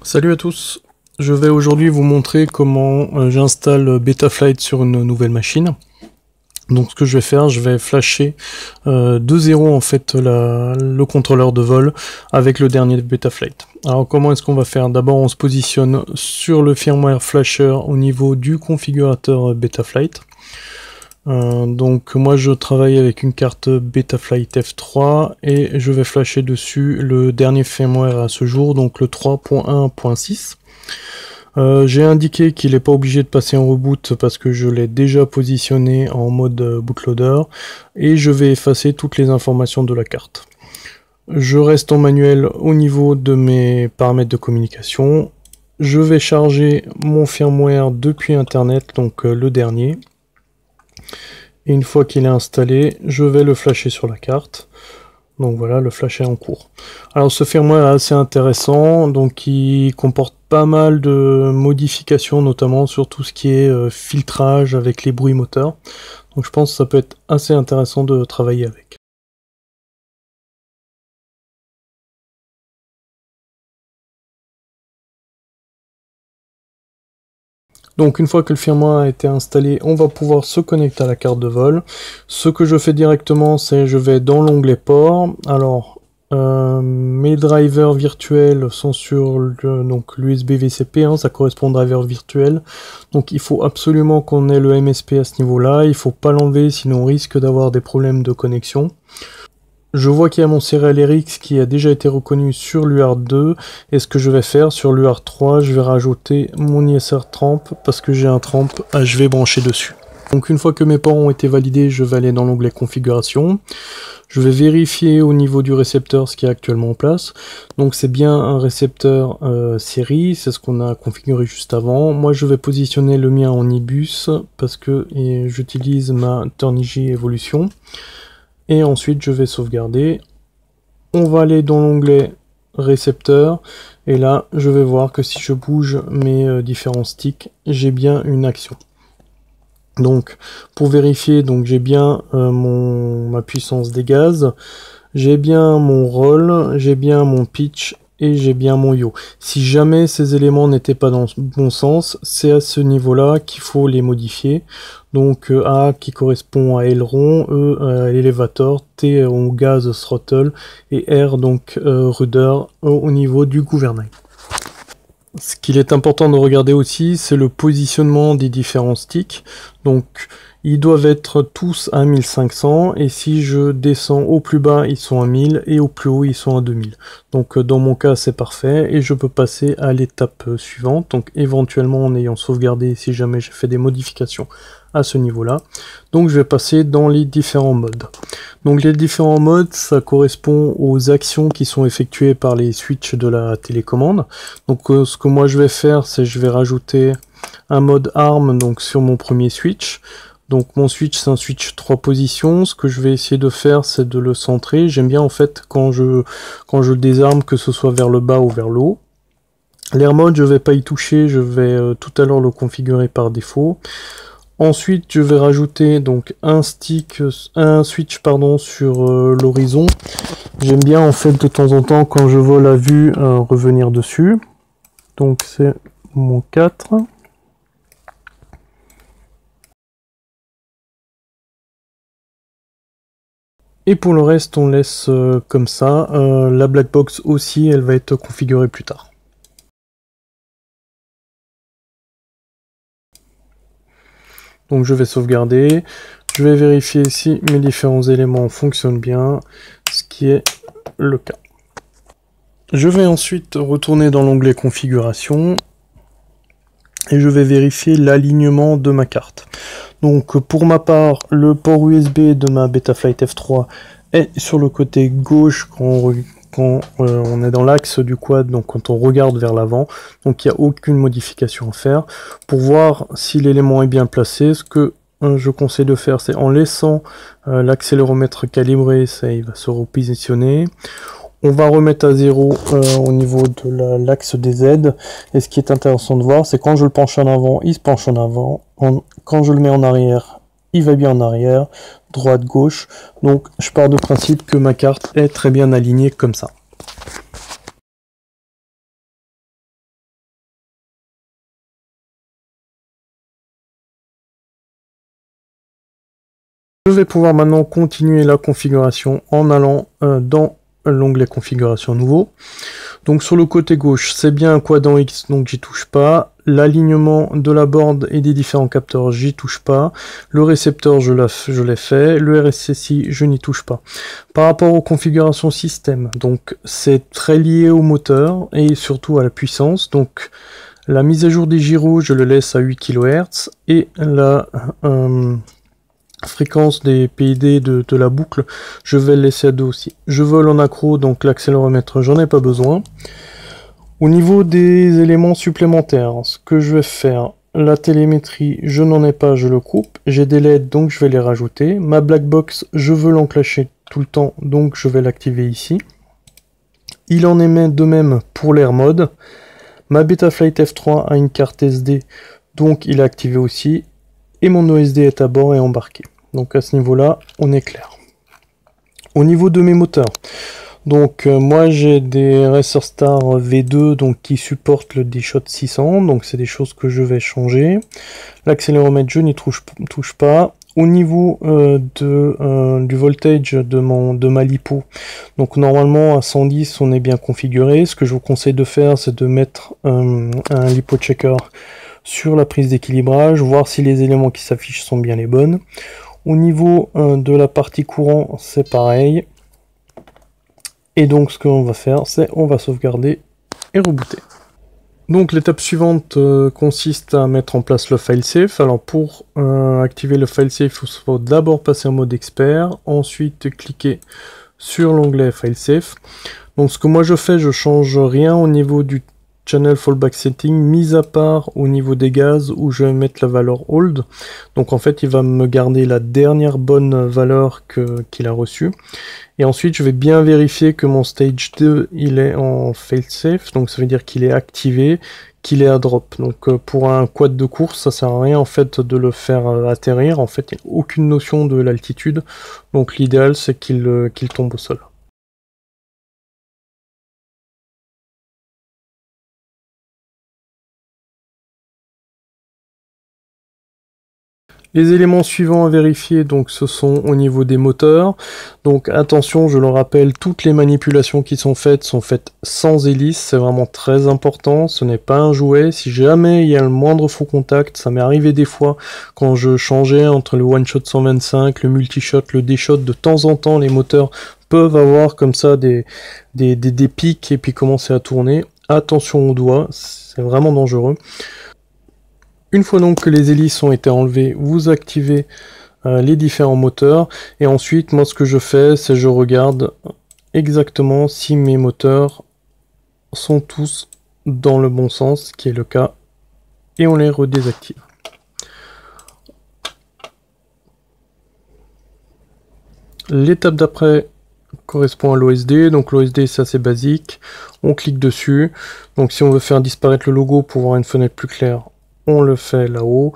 Salut à tous, je vais aujourd'hui vous montrer comment j'installe Betaflight sur une nouvelle machine. Donc ce que je vais faire, je vais flasher de zéro en fait le contrôleur de vol avec le dernier Betaflight. Alors comment est-ce qu'on va faire? D'abord on se positionne sur le firmware flasher au niveau du configurateur Betaflight. Donc moi je travaille avec une carte Betaflight F3 et je vais flasher dessus le dernier firmware à ce jour, donc le 3.1.6. J'ai indiqué qu'il n'est pas obligé de passer en reboot parce que je l'ai déjà positionné en mode bootloader et je vais effacer toutes les informations de la carte. Je reste en manuel au niveau de mes paramètres de communication. Je vais charger mon firmware depuis internet, donc le dernier. Et une fois qu'il est installé, je vais le flasher sur la carte. Donc voilà, le flash est en cours. Alors ce firmware est assez intéressant, donc il comporte pas mal de modifications, notamment sur tout ce qui est filtrage avec les bruits moteurs. Donc je pense que ça peut être assez intéressant de travailler avec. Donc une fois que le firmware a été installé, on va pouvoir se connecter à la carte de vol. Ce que je fais directement, c'est je vais dans l'onglet port. Alors mes drivers virtuels sont sur l'USB VCP, hein, ça correspond au driver virtuel. Donc il faut absolument qu'on ait le MSP à ce niveau-là. Il ne faut pas l'enlever, sinon on risque d'avoir des problèmes de connexion. Je vois qu'il y a mon serial RX qui a déjà été reconnu sur l'UART2, et ce que je vais faire sur l'UART3, je vais rajouter mon ISR Tramp parce que j'ai un Tramp HV branché dessus. Donc une fois que mes ports ont été validés, je vais aller dans l'onglet configuration. Je vais vérifier au niveau du récepteur ce qui est actuellement en place. Donc c'est bien un récepteur série, c'est ce qu'on a configuré juste avant. Moi je vais positionner le mien en IBUS parce que j'utilise ma Turnigy Evolution. Et ensuite je vais sauvegarder. On va aller dans l'onglet récepteur et là je vais voir que si je bouge mes différents sticks, j'ai bien une action. Donc pour vérifier, donc j'ai bien ma puissance des gaz, j'ai bien mon roll, j'ai bien mon pitch et j'ai bien mon yaw. Si jamais ces éléments n'étaient pas dans le bon sens, c'est à ce niveau-là qu'il faut les modifier. Donc A qui correspond à aileron, E à l'élévateur, T au gaz throttle et R donc rudder au niveau du gouvernail. Ce qu'il est important de regarder aussi, c'est le positionnement des différents sticks. Donc ils doivent être tous à 1500 et si je descends au plus bas ils sont à 1000 et au plus haut ils sont à 2000. Donc dans mon cas c'est parfait et je peux passer à l'étape suivante, donc éventuellement en ayant sauvegardé si jamais j'ai fait des modifications à ce niveau là. Donc je vais passer dans les différents modes. Donc les différents modes, ça correspond aux actions qui sont effectuées par les switches de la télécommande. Donc ce que moi je vais faire, c'est je vais rajouter un mode ARM donc sur mon premier switch. Donc mon switch c'est un switch 3 positions. Ce que je vais essayer de faire, c'est de le centrer. J'aime bien en fait quand je le désarme, que ce soit vers le bas ou vers le haut. L'air mode, je vais pas y toucher, je vais tout à l'heure le configurer par défaut. Ensuite, je vais rajouter donc un switch pardon sur l'horizon. J'aime bien en fait de temps en temps quand je vois la vue revenir dessus. Donc c'est mon 4. Et pour le reste, on laisse comme ça. La black box aussi, elle va être configurée plus tard. Donc je vais sauvegarder, je vais vérifier si mes différents éléments fonctionnent bien, ce qui est le cas. Je vais ensuite retourner dans l'onglet configuration et je vais vérifier l'alignement de ma carte. Donc pour ma part, le port USB de ma Betaflight F3 est sur le côté gauche quand on est dans l'axe du quad, donc quand on regarde vers l'avant, donc il n'y a aucune modification à faire. Pour voir si l'élément est bien placé, ce que je conseille de faire, c'est en laissant l'accéléromètre calibré, ça il va se repositionner. On va remettre à 0 au niveau de l'axe des aides, et ce qui est intéressant de voir, c'est quand je le penche en avant, il se penche en avant, quand je le mets en arrière, il va bien en arrière, droite, gauche. Donc je pars de principe que ma carte est très bien alignée comme ça. vais pouvoir maintenant continuer la configuration en allant dans l'onglet configuration nouveau. Donc sur le côté gauche, c'est bien un quadrant X, donc j'y touche pas. L'alignement de la board et des différents capteurs, j'y touche pas. Le récepteur, je l'ai fait. Le RSSI, je n'y touche pas. Par rapport aux configurations système, donc c'est très lié au moteur et surtout à la puissance. Donc la mise à jour des gyros, je le laisse à 8 kHz et la fréquence des PID de la boucle, je vais le laisser à 2 aussi. Je vole en accro, donc l'accéléromètre, j'en ai pas besoin. Au niveau des éléments supplémentaires, ce que je vais faire, la télémétrie, je n'en ai pas, je le coupe. J'ai des LED, donc je vais les rajouter. Ma black box, je veux l'enclencher tout le temps, donc je vais l'activer ici. Il en est de même pour l'Air Mode. Ma Betaflight F3 a une carte SD, donc il est activé aussi. Et mon OSD est à bord et embarqué. Donc à ce niveau-là, on est clair. Au niveau de mes moteurs, donc moi j'ai des Racerstar V2 donc qui supportent le D-Shot 600, donc c'est des choses que je vais changer. L'accéléromètre, je n'y touche pas. Au niveau du voltage de ma lipo, donc normalement à 110 on est bien configuré. Ce que je vous conseille de faire, c'est de mettre un lipo checker sur la prise d'équilibrage, voir si les éléments qui s'affichent sont bien les bonnes. Au niveau de la partie courant, c'est pareil. Et donc ce qu'on va faire, c'est on va sauvegarder et rebooter. Donc l'étape suivante consiste à mettre en place le failsafe. Alors pour activer le failsafe, il faut d'abord passer en mode expert, ensuite cliquer sur l'onglet failsafe. Donc ce que moi je fais, je change rien au niveau du channel fallback setting, mis à part au niveau des gaz où je vais mettre la valeur hold. Donc en fait il va me garder la dernière bonne valeur qu'il a reçue. Et ensuite je vais bien vérifier que mon stage 2 il est en failsafe, donc ça veut dire qu'il est activé, qu'il est à drop. Donc pour un quad de course, ça sert à rien en fait de le faire atterrir, en fait il n'y a aucune notion de l'altitude, donc l'idéal c'est qu'il tombe au sol. Les éléments suivants à vérifier, donc ce sont au niveau des moteurs. Donc attention, je le rappelle, toutes les manipulations qui sont faites sans hélice, c'est vraiment très important, ce n'est pas un jouet. Si jamais il y a le moindre faux contact, ça m'est arrivé des fois quand je changeais entre le One Shot 125, le Multi-Shot, le D-Shot, de temps en temps les moteurs peuvent avoir comme ça des pics et puis commencer à tourner. Attention aux doigts, c'est vraiment dangereux. Une fois donc que les hélices ont été enlevées, vous activez les différents moteurs. Et ensuite, moi ce que je fais, c'est je regarde exactement si mes moteurs sont tous dans le bon sens, ce qui est le cas. Et on les redésactive. L'étape d'après correspond à l'OSD. Donc l'OSD c'est assez basique. On clique dessus. Donc si on veut faire disparaître le logo pour voir une fenêtre plus claire, on le fait là-haut.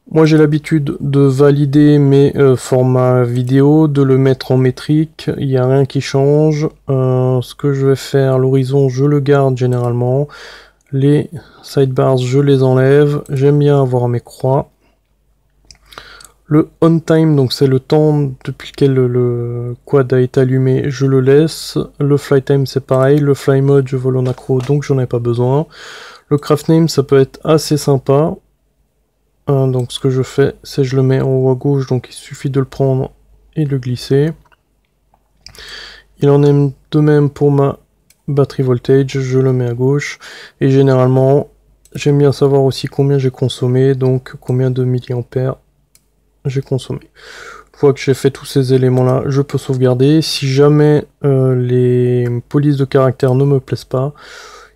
Moi j'ai l'habitude de valider mes formats vidéo, de le mettre en métrique, il n'y a rien qui change. Ce que je vais faire, l'horizon je le garde généralement. Les sidebars je les enlève, j'aime bien avoir mes croix. Le on time, donc c'est le temps depuis lequel le quad a été allumé, je le laisse. Le fly time c'est pareil, le fly mode je vole en accro donc j'en ai pas besoin. Le craft name, ça peut être assez sympa. Donc ce que je fais, c'est je le mets en haut à gauche, donc il suffit de le prendre et de le glisser. Il en est de même pour ma batterie voltage, je le mets à gauche. Et généralement, j'aime bien savoir aussi combien j'ai consommé, donc combien de milliampères j'ai consommé. Une fois que j'ai fait tous ces éléments-là, je peux sauvegarder. Si jamais les polices de caractère ne me plaisent pas,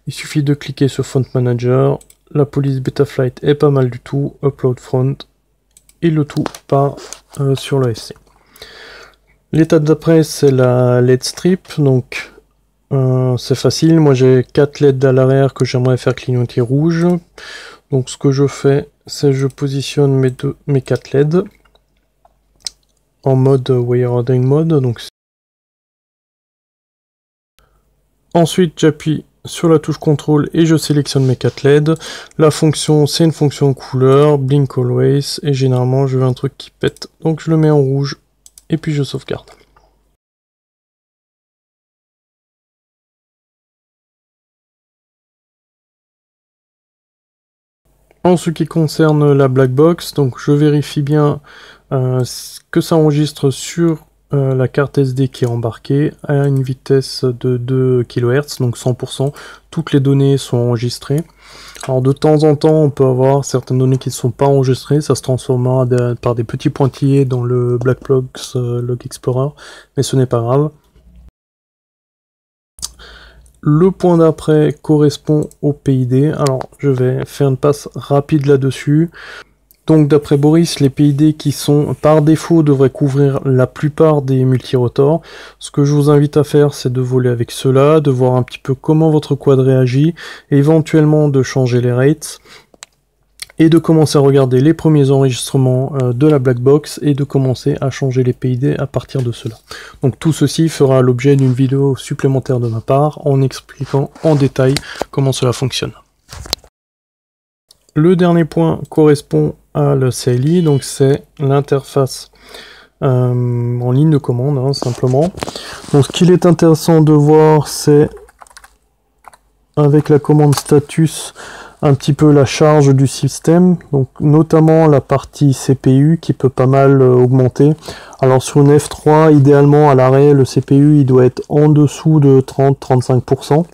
il suffit de cliquer sur Font Manager, la police Betaflight est pas mal du tout, Upload Front, et le tout part sur l'ASC. L'étape d'après c'est la LED strip, donc c'est facile, moi j'ai 4 LED à l'arrière que j'aimerais faire clignoter rouge. Donc ce que je fais, c'est je positionne mes 4 LED en mode Wire Ordering Mode. Donc ensuite j'appuie sur la touche contrôle et je sélectionne mes 4 LED. La fonction c'est une fonction couleur, blink always, et généralement je veux un truc qui pète, donc je le mets en rouge et puis je sauvegarde. En ce qui concerne la black box, donc je vérifie bien que ça enregistre sur la carte SD qui est embarquée à une vitesse de 2 kHz, donc 100%. Toutes les données sont enregistrées. Alors de temps en temps, on peut avoir certaines données qui ne sont pas enregistrées, ça se transformera par des petits pointillés dans le Blackbox Log Explorer, mais ce n'est pas grave. Le point d'après correspond au PID. Alors, je vais faire une passe rapide là-dessus. Donc, d'après Boris, les PID qui sont par défaut devraient couvrir la plupart des multirotors. Ce que je vous invite à faire, c'est de voler avec cela, de voir un petit peu comment votre quad réagit, et éventuellement de changer les rates, et de commencer à regarder les premiers enregistrements de la black box et de commencer à changer les PID à partir de cela. Donc tout ceci fera l'objet d'une vidéo supplémentaire de ma part en expliquant en détail comment cela fonctionne. Le dernier point correspond à la CLI, donc c'est l'interface en ligne de commande, hein, simplement. Donc ce qu'il est intéressant de voir, c'est avec la commande status un petit peu la charge du système, donc notamment la partie CPU qui peut pas mal augmenter. Alors sur une F3, idéalement à l'arrêt, le CPU il doit être en dessous de 30-35%.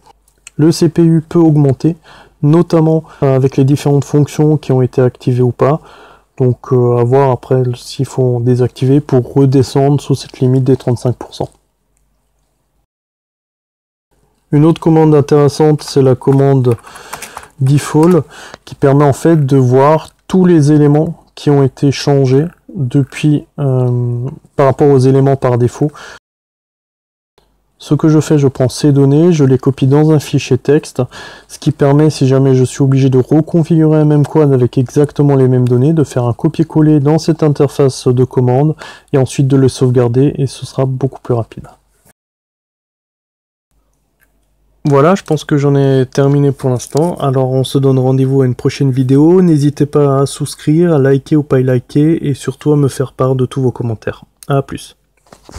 Le CPU peut augmenter, notamment avec les différentes fonctions qui ont été activées ou pas. Donc à voir après s'il faut désactiver pour redescendre sous cette limite des 35%. Une autre commande intéressante, c'est la commande default qui permet en fait de voir tous les éléments qui ont été changés depuis par rapport aux éléments par défaut. Ce que je fais, je prends ces données, je les copie dans un fichier texte, ce qui permet, si jamais je suis obligé de reconfigurer un même quad avec exactement les mêmes données, de faire un copier-coller dans cette interface de commande et ensuite de le sauvegarder et ce sera beaucoup plus rapide. Voilà, je pense que j'en ai terminé pour l'instant. Alors on se donne rendez-vous à une prochaine vidéo. N'hésitez pas à souscrire, à liker ou pas liker et surtout à me faire part de tous vos commentaires. A plus.